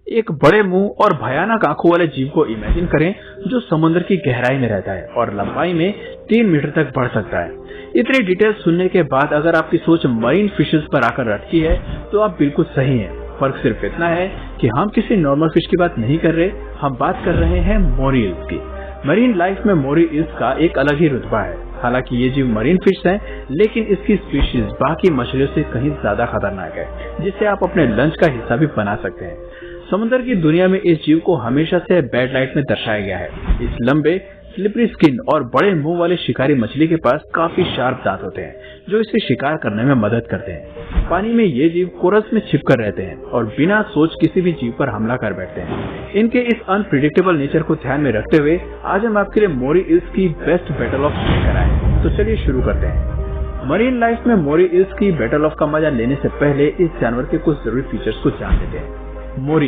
एक बड़े मुंह और भयानक आंखों वाले जीव को इमेजिन करें जो समुद्र की गहराई में रहता है और लंबाई में 3 मीटर तक बढ़ सकता है। इतनी डिटेल सुनने के बाद अगर आपकी सोच मरीन फिशेस पर आकर अटकी है तो आप बिल्कुल सही हैं। फर्क सिर्फ इतना है कि हम किसी नॉर्मल फिश की बात नहीं कर रहे, हम बात कर रहे हैं मोरी इल्स की। मरीन लाइफ में मोरी इल्स का एक अलग ही रुतबा है। हालांकि ये जीव मरीन फिश है, लेकिन इसकी स्पीशीज बाकी मछलियों से कहीं ज्यादा खतरनाक है, जिसे आप अपने लंच का हिस्सा भी बना सकते हैं। समुद्र की दुनिया में इस जीव को हमेशा से बैड लाइट में दर्शाया गया है। इस लंबे स्लिपरी स्किन और बड़े मुंह वाले शिकारी मछली के पास काफी शार्प दांत होते हैं, जो इसे शिकार करने में मदद करते हैं। पानी में ये जीव कोरल्स में छिपकर रहते हैं और बिना सोच किसी भी जीव पर हमला कर बैठते हैं। इनके इस अनप्रिडिक्टेबल नेचर को ध्यान में रखते हुए आज हम आपके लिए मोरी इल्स की बेस्ट बैटल ऑफ लेकर आए। तो चलिए शुरू करते हैं। मरीन लाइफ में मोरी इल्स की बैटल ऑफ का मजा लेने से पहले इस जानवर के कुछ जरूरी फीचर्स को जान लेते हैं। मोरी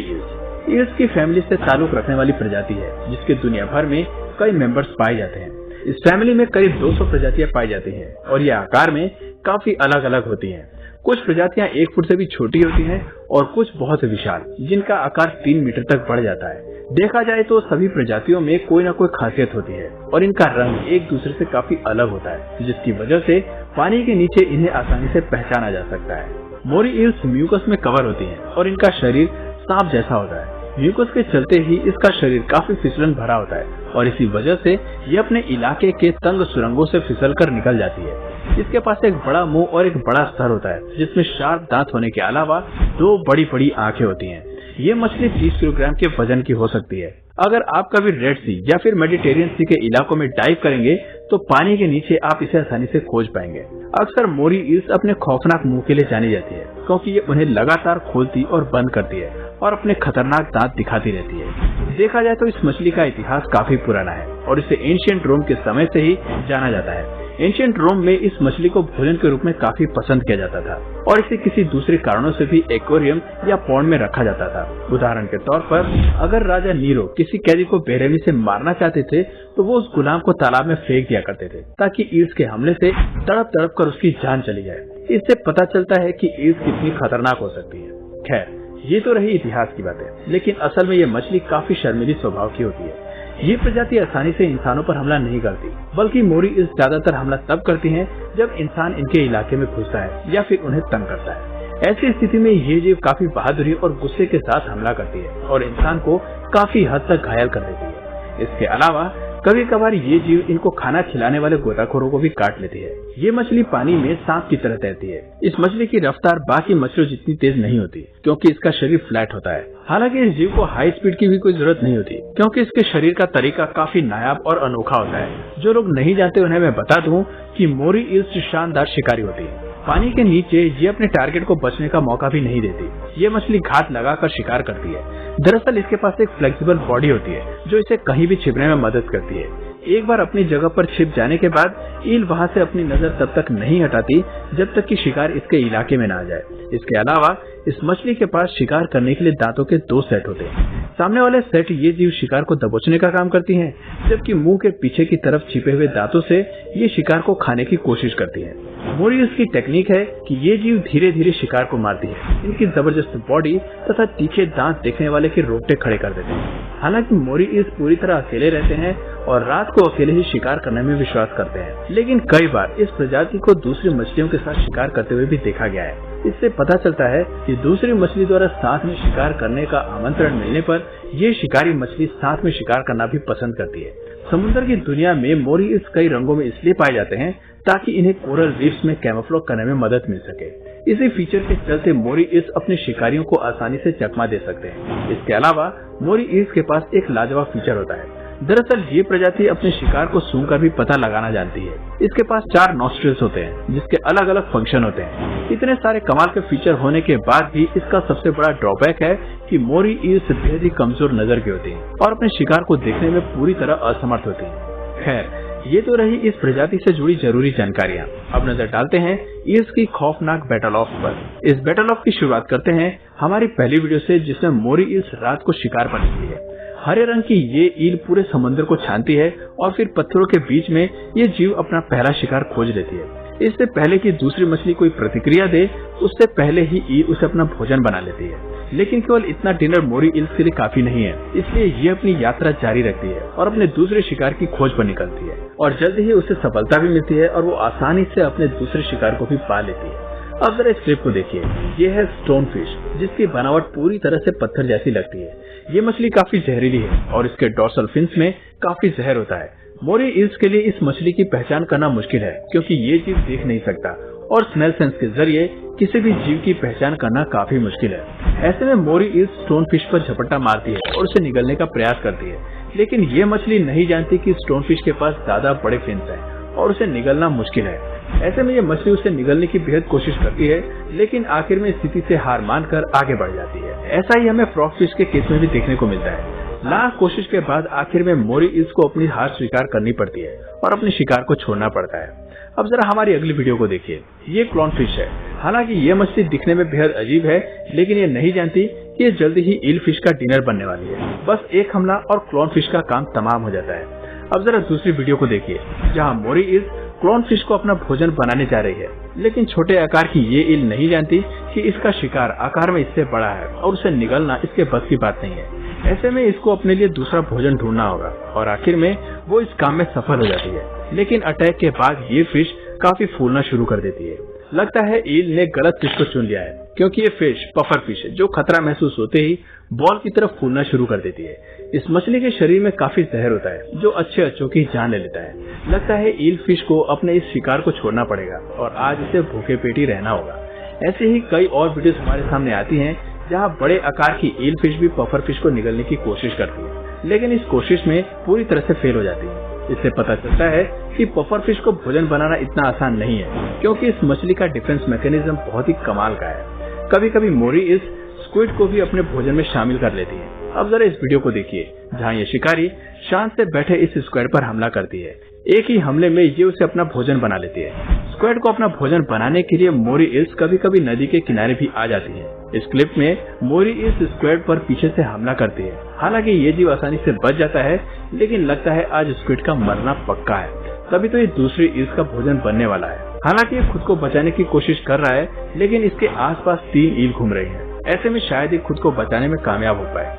इल्स की फैमिली से ताल्लुक रखने वाली प्रजाति है, जिसके दुनिया भर में कई मेंबर्स पाए जाते हैं। इस फैमिली में करीब 200 प्रजातियां पाई जाती हैं और ये आकार में काफी अलग अलग होती हैं। कुछ प्रजातियां 1 फुट से भी छोटी होती हैं और कुछ बहुत विशाल, जिनका आकार 3 मीटर तक बढ़ जाता है। देखा जाए तो सभी प्रजातियों में कोई न कोई खासियत होती है और इनका रंग एक दूसरे से काफी अलग होता है, जिसकी वजह से पानी के नीचे इन्हें आसानी से पहचाना जा सकता है। मोरी इल्स म्यूकस में कवर होती हैं और इनका शरीर सांप जैसा होता है। म्यूकस के चलते ही इसका शरीर काफी फिसलन भरा होता है और इसी वजह से ये अपने इलाके के तंग सुरंगों से फिसल कर निकल जाती है। इसके पास एक बड़ा मुंह और एक बड़ा स्तर होता है, जिसमें शार्प दांत होने के अलावा 2 बड़ी बड़ी आंखें होती हैं। ये मछली 30 किलोग्राम के वजन की हो सकती है। अगर आप कभी रेड सी या फिर मेडिटेरियन सी के इलाकों में डाइव करेंगे तो पानी के नीचे आप इसे आसानी से खोज पाएंगे। अक्सर मोरी इल्स अपने खौफनाक मुंह के लिए जानी जाती है, क्योंकि ये उन्हें लगातार खोलती और बंद करती है और अपने खतरनाक दांत दिखाती रहती है। देखा जाए तो इस मछली का इतिहास काफी पुराना है और इसे एंशिएंट रोम के समय से ही जाना जाता है। एंशिएंट रोम में इस मछली को भोजन के रूप में काफी पसंद किया जाता था और इसे किसी दूसरे कारणों से भी एक्वेरियम या पॉन्ड में रखा जाता था। उदाहरण के तौर पर अगर राजा नीरो किसी कैदी को बेरहमी से मारना चाहते थे तो वो उस गुलाम को तालाब में फेंक दिया करते थे, ताकि इल्स के हमले से तड़प तड़प कर उसकी जान चली जाए। इससे पता चलता है कि इल्स कितनी खतरनाक हो सकती है। खैर, ये तो रही इतिहास की बातें, लेकिन असल में ये मछली काफी शर्मीली स्वभाव की होती है। ये प्रजाति आसानी से इंसानों पर हमला नहीं करती, बल्कि मोरी इल्स ज्यादातर हमला तब करती हैं जब इंसान इनके इलाके में घुसता है या फिर उन्हें तंग करता है। ऐसी स्थिति में ये जीव काफी बहादुरी और गुस्से के साथ हमला करती है और इंसान को काफी हद तक घायल कर देती है। इसके अलावा कभी कभार ये जीव इनको खाना खिलाने वाले गोताखोरों को भी काट लेती है। ये मछली पानी में सांप की तरह तैरती है। इस मछली की रफ्तार बाकी मछलियों जितनी तेज नहीं होती, क्योंकि इसका शरीर फ्लैट होता है। हालांकि इस जीव को हाई स्पीड की भी कोई जरूरत नहीं होती, क्योंकि इसके शरीर का तरीका काफी नायाब और अनोखा होता है। जो लोग नहीं जानते उन्हें मैं बता दूं कि मोरी इल्स शानदार शिकारी होती है। पानी के नीचे ये अपने टारगेट को बचने का मौका भी नहीं देती। ये मछली घात लगाकर शिकार करती है। दरअसल इसके पास एक फ्लेक्सिबल बॉडी होती है जो इसे कहीं भी छिपने में मदद करती है। एक बार अपनी जगह पर छिप जाने के बाद ईल वहां से अपनी नजर तब तक नहीं हटाती जब तक कि शिकार इसके इलाके में न आ जाए। इसके अलावा इस मछली के पास शिकार करने के लिए दांतों के 2 सेट होते हैं। सामने वाले सेट ये जीव शिकार को दबोचने का काम करती हैं, जबकि मुंह के पीछे की तरफ छिपे हुए दांतों से ये शिकार को खाने की कोशिश करती है। मोरी इल्स की टेक्निक है कि ये जीव धीरे धीरे शिकार को मारती है। इनकी जबरदस्त बॉडी तथा तीखे दांत देखने वाले के रोंगटे खड़े कर देते हैं। हालांकि मोरी इल्स पूरी तरह अकेले रहते हैं और रात को अकेले ही शिकार करने में विश्वास करते हैं, लेकिन कई बार इस प्रजाति को दूसरी मछलियों के साथ शिकार करते हुए भी देखा गया है। इससे पता चलता है कि दूसरी मछली द्वारा साथ में शिकार करने का आमंत्रण मिलने पर ये शिकारी मछली साथ में शिकार करना भी पसंद करती है। समुद्र की दुनिया में मोरी इल्स कई रंगों में इसलिए पाए जाते हैं ताकि इन्हें कोरल रीफ्स में कैमोफ्लेज करने में मदद मिल सके। इसी फीचर के चलते मोरी इल्स अपने शिकारियों को आसानी से चकमा दे सकते हैं। इसके अलावा मोरी इल्स के पास एक लाजवाब फीचर होता है। दरअसल ये प्रजाति अपने शिकार को सूंघकर भी पता लगाना जानती है। इसके पास 4 नॉस्ट्रिल्स होते हैं, जिसके अलग अलग फंक्शन होते हैं। इतने सारे कमाल के फीचर होने के बाद भी इसका सबसे बड़ा ड्रॉबैक है कि मोरी इल्स बेहद ही कमजोर नजर की होती है और अपने शिकार को देखने में पूरी तरह असमर्थ होती है। खैर, ये तो रही इस प्रजाति से जुड़ी जरूरी जानकारियाँ। अब नजर डालते हैं इल्स की खौफनाक बैटल ऑफ पर। इस बैटल ऑफ की शुरुआत करते हैं हमारी पहली वीडियो से, जिसमें मोरी इल्स रात को शिकार पर निकली है। हरे रंग की ये ईल पूरे समुद्र को छानती है और फिर पत्थरों के बीच में ये जीव अपना पहला शिकार खोज लेती है। इससे पहले कि दूसरी मछली कोई प्रतिक्रिया दे, उससे पहले ही ईल उसे अपना भोजन बना लेती है। लेकिन केवल इतना डिनर मोरी इल्स के लिए काफी नहीं है, इसलिए ये अपनी यात्रा जारी रखती है और अपने दूसरे शिकार की खोज पर निकलती है और जल्द ही उसे सफलता भी मिलती है और वो आसानी से अपने दूसरे शिकार को भी पा लेती है। अब जरा इस क्लिप को देखिए। ये है स्टोन फिश, जिसकी बनावट पूरी तरह से पत्थर जैसी लगती है। ये मछली काफी जहरीली है और इसके डॉर्सल फिन्स में काफी जहर होता है। मोरी इल्स के लिए इस मछली की पहचान करना मुश्किल है, क्योंकि ये जीव देख नहीं सकता और स्मेल सेंस के जरिए किसी भी जीव की पहचान करना काफी मुश्किल है। ऐसे में मोरी इल्स स्टोन फिश पर झपट्टा मारती है और उसे निगलने का प्रयास करती है, लेकिन ये मछली नहीं जानती कि स्टोन फिश के पास ज्यादा बड़े फिन्स हैं और उसे निगलना मुश्किल है। ऐसे में ये मछली उसे निगलने की बेहद कोशिश करती है, लेकिन आखिर में स्थिति से हार मानकर आगे बढ़ जाती है। ऐसा ही हमें फ्रॉग फिश के केस में भी देखने को मिलता है। लाख कोशिश के बाद आखिर में मोरी इल्स को अपनी हार स्वीकार करनी पड़ती है और अपने शिकार को छोड़ना पड़ता है। अब जरा हमारी अगली वीडियो को देखिए। ये क्लॉन फिश है। हालांकि ये मछली दिखने में बेहद अजीब है, लेकिन ये नहीं जानती कि ये जल्दी ही ईल फिश का डिनर बनने वाली है। बस एक हमला और क्लॉन फिश का काम तमाम हो जाता है। अब जरा दूसरी वीडियो को देखिए, जहाँ मोरी इल्स क्लॉन फिश को अपना भोजन बनाने जा रही है, लेकिन छोटे आकार की ये ईल नहीं जानती कि इसका शिकार आकार में इससे बड़ा है और उसे निगलना इसके बस की बात नहीं है। ऐसे में इसको अपने लिए दूसरा भोजन ढूंढना होगा और आखिर में वो इस काम में सफल हो जाती है। लेकिन अटैक के बाद ये फिश काफी फूलना शुरू कर देती है। लगता है ईल ने गलत फिश को चुन लिया है, क्योंकि ये फिश पफर फिश है जो खतरा महसूस होते ही बॉल की तरफ फूलना शुरू कर देती है। इस मछली के शरीर में काफी जहर होता है जो अच्छे अच्छों की जान ले लेता है। लगता है ईल फिश को अपने इस शिकार को छोड़ना पड़ेगा और आज इसे भूखे पेट ही रहना होगा। ऐसे ही कई और वीडियोस हमारे सामने आती हैं, जहां बड़े आकार की ईल फिश भी पफर फिश को निगलने की कोशिश करती है, लेकिन इस कोशिश में पूरी तरह से फेल हो जाती है। इससे पता चलता है कि पफर फिश को भोजन बनाना इतना आसान नहीं है, क्योंकि इस मछली का डिफेंस मैकेनिज्म बहुत ही कमाल का है। कभी कभी मोरी इल्स स्क्विड को भी अपने भोजन में शामिल कर लेती है। अब जरा इस वीडियो को देखिए, जहाँ ये शिकारी शांत से बैठे इस स्क्विड पर हमला करती है। एक ही हमले में ये उसे अपना भोजन बना लेती है। स्क्विड को अपना भोजन बनाने के लिए मोरी इल्स कभी कभी नदी के किनारे भी आ जाती है। इस क्लिप में मोरी इल्स स्क्विड पर पीछे से हमला करती है। हालांकि ये जीव आसानी से बच जाता है, लेकिन लगता है आज स्क्विड का मरना पक्का है। तभी तो ये दूसरी इल्स का भोजन बनने वाला है। हालांकि ये खुद को बचाने की कोशिश कर रहा है, लेकिन इसके आसपास 3 ईल घूम रही है। ऐसे में शायद ये खुद को बचाने में कामयाब हो पाए।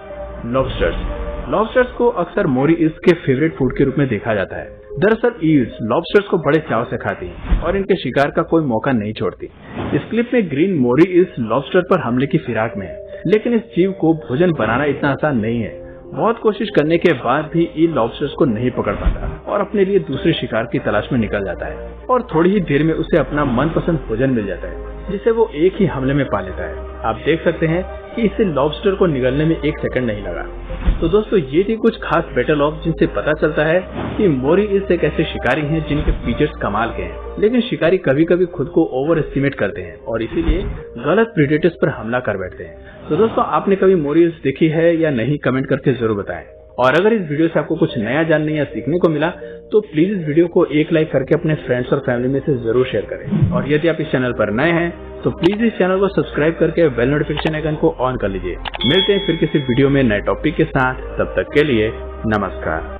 लॉबस्टर्स को अक्सर मोरी इल्स के फेवरेट फूड के रूप में देखा जाता है। दरअसल ईल्स लॉबस्टर्स को बड़े चाव से खाती हैं और इनके शिकार का कोई मौका नहीं छोड़ती। इस क्लिप में ग्रीन मोरी इल्स लॉबस्टर पर हमले की फिराक में है, लेकिन इस जीव को भोजन बनाना इतना आसान नहीं है। बहुत कोशिश करने के बाद भी ईल लॉबस्टर्स को नहीं पकड़ पाता और अपने लिए दूसरे शिकार की तलाश में निकल जाता है और थोड़ी ही देर में उसे अपना मनपसंद भोजन मिल जाता है, जिसे वो एक ही हमले में पा लेता है। आप देख सकते हैं कि इसे लॉबस्टर को निगलने में 1 सेकंड नहीं लगा। तो दोस्तों, ये थी कुछ खास बैटल ऑफ जिनसे पता चलता है कि मोरी इल्स एक ऐसे शिकारी हैं जिनके फीचर्स कमाल के हैं, लेकिन शिकारी कभी कभी खुद को ओवर एस्टिमेट करते हैं और इसीलिए गलत प्रेडेटर्स पर हमला कर बैठते हैं। तो दोस्तों, आपने कभी मोरी इल्स देखी है या नहीं, कमेंट करके जरूर बताएं। और अगर इस वीडियो से आपको कुछ नया जानने या सीखने को मिला तो प्लीज इस वीडियो को एक लाइक करके अपने फ्रेंड्स और फैमिली में से जरूर शेयर करें। और यदि आप इस चैनल पर नए हैं तो प्लीज इस चैनल को सब्सक्राइब करके बेल नोटिफिकेशन आइकन को ऑन कर लीजिए। मिलते हैं फिर किसी वीडियो में नए टॉपिक के साथ, तब तक के लिए नमस्कार।